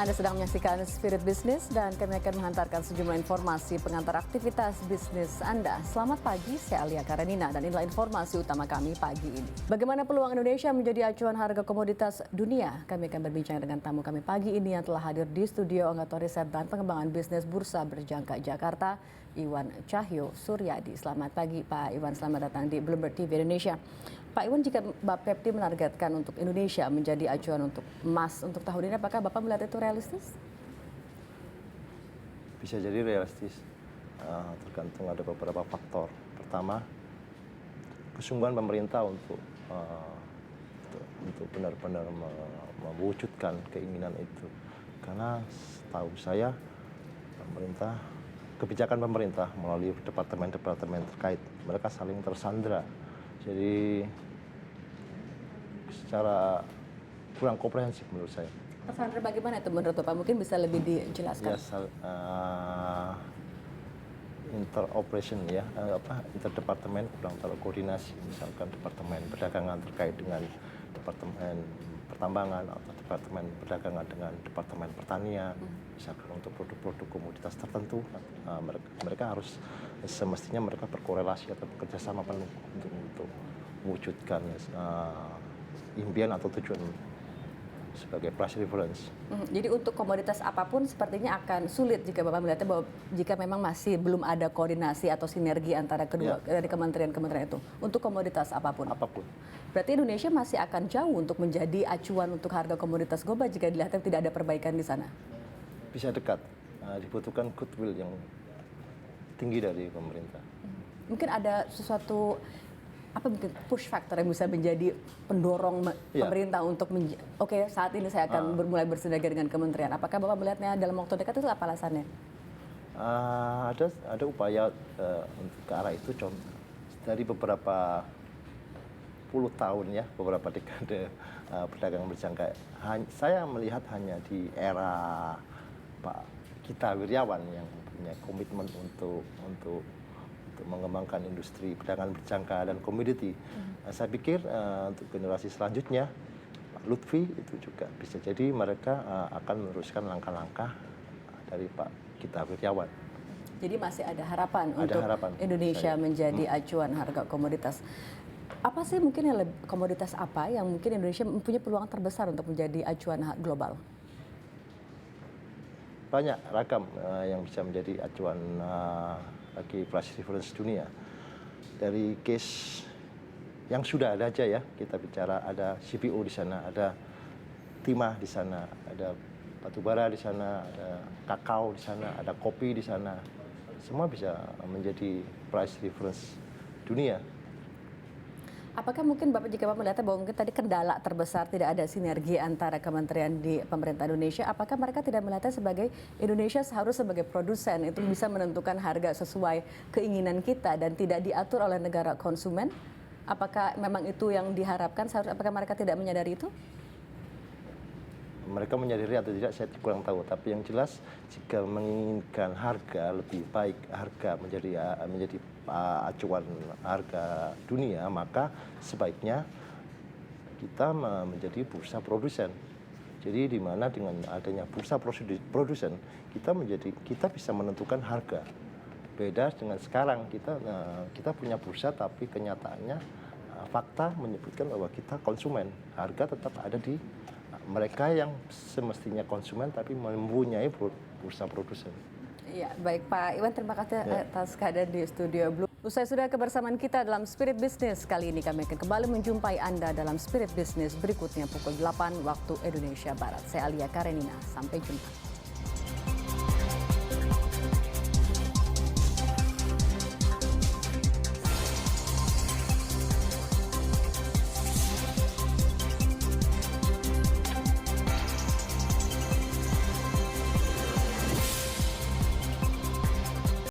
Anda sedang menyaksikan Spirit Business dan kami akan menghantarkan sejumlah informasi pengantar aktivitas bisnis Anda. Selamat pagi, saya Alia Karenina dan inilah informasi utama kami pagi ini. Bagaimana peluang Indonesia menjadi acuan harga komoditas dunia? Kami akan berbincang dengan tamu kami pagi ini yang telah hadir di studio Angkatan Riset dan Pengembangan Bisnis Bursa Berjangka Jakarta, Iwan Cahyo Suryadi. Selamat pagi Pak Iwan, selamat datang di Bloomberg TV Indonesia. Pak Iwan, jika Bapepti menargetkan untuk Indonesia menjadi acuan untuk emas untuk tahun ini, apakah Bapak melihat itu realistis? Bisa jadi realistis, tergantung ada beberapa faktor. Pertama, kesungguhan pemerintah untuk benar-benar mewujudkan keinginan itu. Karena setahu saya, kebijakan pemerintah melalui departemen-departemen terkait, mereka saling tersandra. Jadi secara kurang komprehensif menurut saya. Tersandra bagaimana itu menurut Bapak? Mungkin bisa lebih dijelaskan. Ya, interoperation ya, interdepartemen kurang terkoordinasi. Misalkan departemen perdagangan terkait dengan departemen pertambangan atau departemen perdagangan dengan departemen pertanian. Misalkan untuk produk-produk komoditas tertentu, mereka harus semestinya mereka berkorelasi atau bekerjasama penuh untuk mewujudkan impian atau tujuan sebagai price reference. Jadi untuk komoditas apapun sepertinya akan sulit jika Bapak melihatnya bahwa jika memang masih belum ada koordinasi atau sinergi antara kedua dari kementerian-kementerian itu untuk komoditas apapun. Berarti Indonesia masih akan jauh untuk menjadi acuan untuk harga komoditas global jika dilihatnya tidak ada perbaikan di sana. Bisa dekat, dibutuhkan goodwill yang tinggi dari pemerintah. Mungkin ada sesuatu mungkin push factor yang bisa menjadi pendorong pemerintah untuk oke, saat ini saya akan mulai bersinergi dengan kementerian. Apakah Bapak melihatnya dalam waktu dekat itu apa alasannya? Ada upaya untuk ke arah itu, dari beberapa puluh tahun ya, beberapa dekade perdagangan berjangka. Saya melihat hanya di era Pak Gita Wirjawan yang punya komitmen untuk mengembangkan industri perdagangan berjangka dan komoditi. Saya pikir untuk generasi selanjutnya, Pak Lutfi itu juga bisa jadi mereka akan meneruskan langkah-langkah dari Pak Gita Wirjawan. Jadi masih ada harapan untuk Indonesia menjadi acuan harga komoditas. Apa sih mungkin komoditas apa yang mungkin Indonesia mempunyai peluang terbesar untuk menjadi acuan global? Banyak ragam yang bisa menjadi acuan bagi price reference dunia. Dari case yang sudah ada aja ya, kita bicara ada CPO di sana, ada timah di sana, ada batubara di sana, ada kakao di sana, ada kopi di sana. Semua bisa menjadi price reference dunia. Apakah mungkin jika Bapak melihatnya bahwa mungkin tadi kendala terbesar tidak ada sinergi antara kementerian di pemerintah Indonesia, apakah mereka tidak melihatnya sebagai Indonesia seharusnya sebagai produsen itu bisa menentukan harga sesuai keinginan kita dan tidak diatur oleh negara konsumen? Apakah memang itu yang diharapkan? Apakah mereka tidak menyadari itu? Mereka menyadari atau tidak saya kurang tahu, tapi yang jelas jika menginginkan harga lebih baik, harga menjadi acuan harga dunia, maka sebaiknya kita menjadi bursa produsen. Jadi di mana dengan adanya bursa produsen kita bisa menentukan harga. Beda dengan sekarang kita punya bursa tapi kenyataannya fakta menyebutkan bahwa kita konsumen. Harga tetap ada di mereka yang semestinya konsumen tapi mempunyai bursa produsen. Ya, baik Pak Iwan, terima kasih atas kehadiran di studio Blue. Usai sudah kebersamaan kita dalam Spirit Business, kali ini kami akan kembali menjumpai Anda dalam Spirit Business berikutnya pukul 8 waktu Indonesia Barat. Saya Alia Karenina, sampai jumpa.